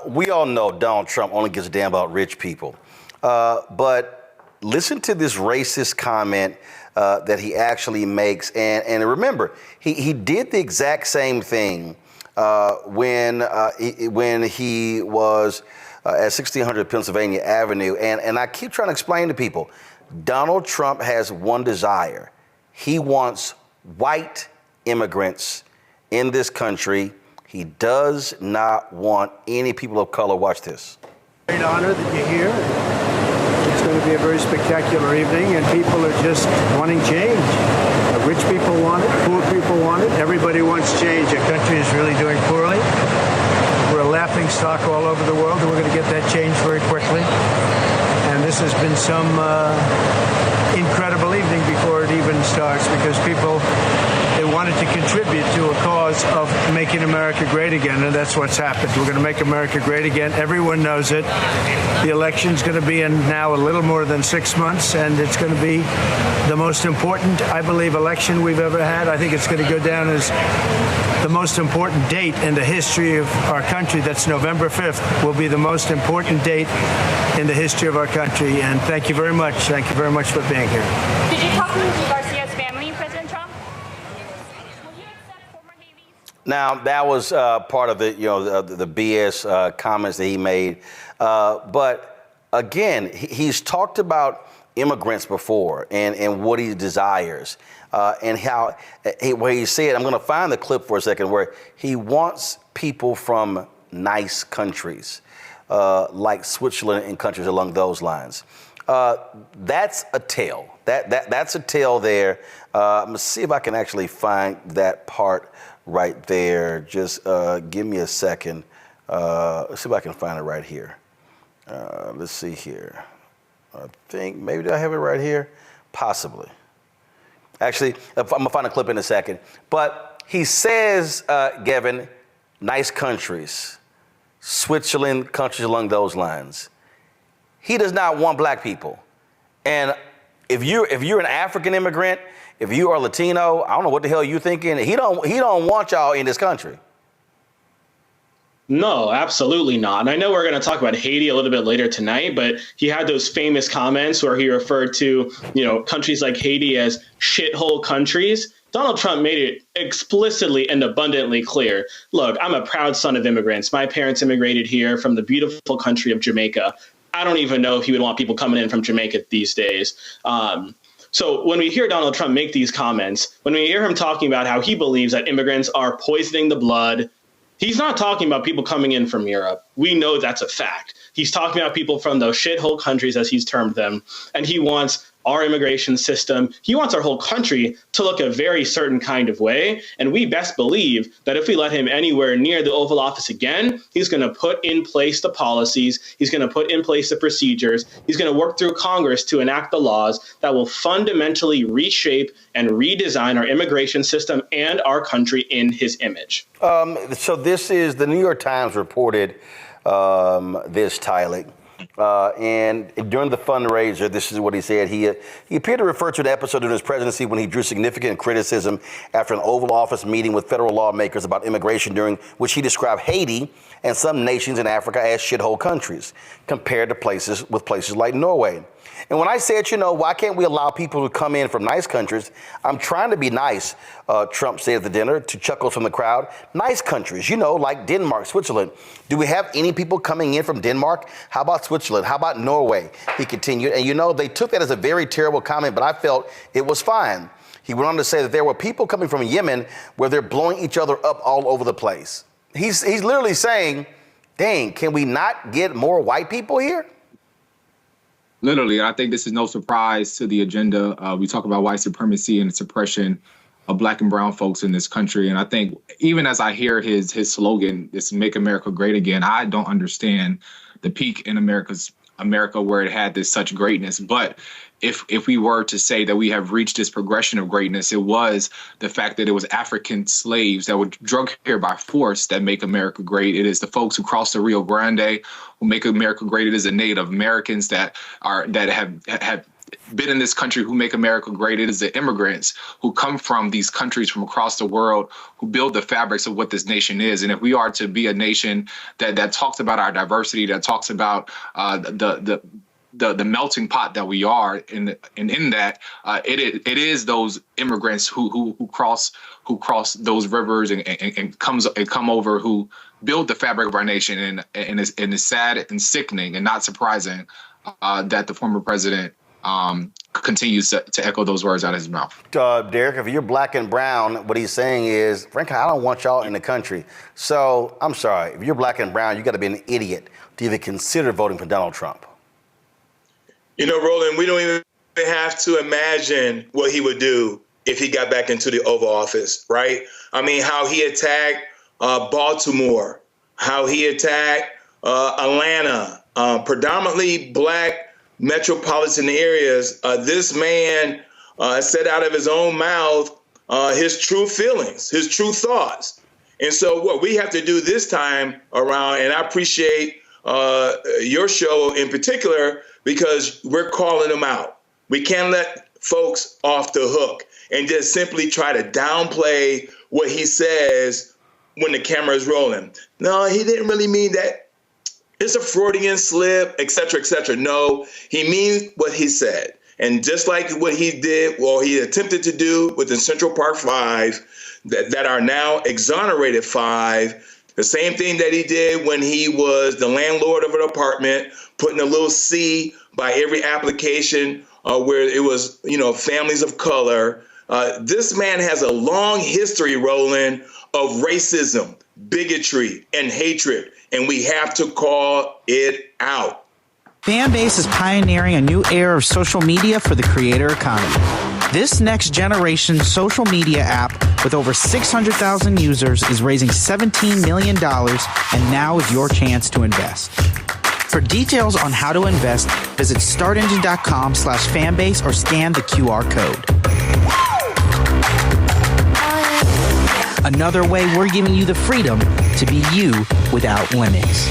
We all know Donald Trump only gives a damn about rich people. But listen to this racist comment that he actually makes. And remember, he did the exact same thing when he was at 1600 Pennsylvania Avenue. And I keep trying to explain to people, Donald Trump has one desire. He wants white immigrants in this country. He does not want any people of color. Watch this. Great honor that you're here. It's going to be a very spectacular evening, and people are just wanting change. Rich people want it, poor people want it. Everybody wants change. Our country is really doing poorly. We're a laughing stock all over the world, and we're going to get that change very quickly. And this has been some incredible evening before it even starts, because people, they wanted to contribute to a cause of making America great again, and that's what's happened. We're going to make America great again. Everyone knows it. The election's going to be in now a little more than 6 months, and it's going to be the most important, I believe, election we've ever had. I think it's going to go down as the most important date in the history of our country. That's November 5th will be the most important date in the history of our country. And thank you very much. Thank you very much for being here. Did you talk to Garcia's family, President Trump? Will you accept former Haley's? Now, that was part of the BS comments that he made. But again, he's talked about immigrants before and what he desires. And how, where he said, I'm going to find the clip for a second, where he wants people from nice countries, like Switzerland and countries along those lines. That's a tell. That's a tell there. I'm going to see if I can actually find that part right there. Just give me a second. Let's see if I can find it right here. Let's see here. I think maybe do I have it right here? Possibly. Actually, I'm going to find a clip in a second. But he says, Gavin, nice countries, Switzerland, countries along those lines. He does not want black people. And if you're an African immigrant, if you are Latino, I don't know what the hell you're thinking. He don't want y'all in this country. No, absolutely not. And I know we're going to talk about Haiti a little bit later tonight, but he had those famous comments where he referred to, countries like Haiti as shithole countries. Donald Trump made it explicitly and abundantly clear. Look, I'm a proud son of immigrants. My parents immigrated here from the beautiful country of Jamaica. I don't even know if he would want people coming in from Jamaica these days. So when we hear Donald Trump make these comments, when we hear him talking about how he believes that immigrants are poisoning the blood, he's not talking about people coming in from Europe. We know that's a fact. He's talking about people from those shithole countries, as he's termed them. And he wants our immigration system, he wants our whole country to look a very certain kind of way. And we best believe that if we let him anywhere near the Oval Office again, he's going to put in place the policies, he's going to put in place the procedures, he's going to work through Congress to enact the laws that will fundamentally reshape and redesign our immigration system and our country in his image. So this is the New York Times reported this, Tyler. And during the fundraiser, this is what he said. He appeared to refer to an episode during his presidency when he drew significant criticism after an Oval Office meeting with federal lawmakers about immigration, during which he described Haiti and some nations in Africa as shithole countries compared to places like Norway. And when I said, why can't we allow people to come in from nice countries? I'm trying to be nice, Trump said at the dinner, to chuckles from the crowd. Nice countries, like Denmark, Switzerland. Do we have any people coming in from Denmark? How about Switzerland? How about Norway? He continued. And, they took that as a very terrible comment, but I felt it was fine. He went on to say that there were people coming from Yemen where they're blowing each other up all over the place. He's literally saying, dang, can we not get more white people here? Literally, I think this is no surprise to the agenda. We talk about white supremacy and the suppression of black and brown folks in this country. And I think even as I hear his slogan, this "Make America Great Again," I don't understand the peak in America where it had this such greatness. But if we were to say that we have reached this progression of greatness, it was the fact that it was African slaves that were drugged here by force that make America great. It is the folks who crossed the Rio Grande who make America great. It is the Native Americans that have been in this country who make America great. It is the immigrants who come from these countries from across the world who build the fabrics of what this nation is. And if we are to be a nation that talks about our diversity, that talks about the melting pot that we are, and in that it is those immigrants who cross those rivers and come over, who build the fabric of our nation. And it's sad and sickening and not surprising that the former president continues to echo those words out of his mouth. Derek, if you're black and brown, what he's saying is, frankly, I don't want y'all in the country. So I'm sorry, if you're black and brown, you got to be an idiot to even consider voting for Donald Trump. You know, Roland, we don't even have to imagine what he would do if he got back into the Oval Office, right? I mean, how he attacked Baltimore, how he attacked Atlanta, predominantly black metropolitan areas. This man said out of his own mouth his true feelings, his true thoughts. And so what we have to do this time around, and I appreciate your show in particular, because we're calling them out. We can't let folks off the hook and just simply try to downplay what he says when the camera is rolling. No, he didn't really mean that. It's a Freudian slip, et cetera, et cetera. No, he means what he said. And just like what he did, well, he attempted to do with the Central Park Five that are now exonerated five, the same thing that he did when he was the landlord of an apartment, putting a little C by every application where it was, families of color. This man has a long history, Roland, of racism, bigotry, and hatred, and we have to call it out. Fanbase is pioneering a new era of social media for the creator economy. This next generation social media app with over 600,000 users is raising $17 million, and now is your chance to invest. For details on how to invest, visit startengine.com/fanbase or scan the QR code. Another way we're giving you the freedom to be you without limits.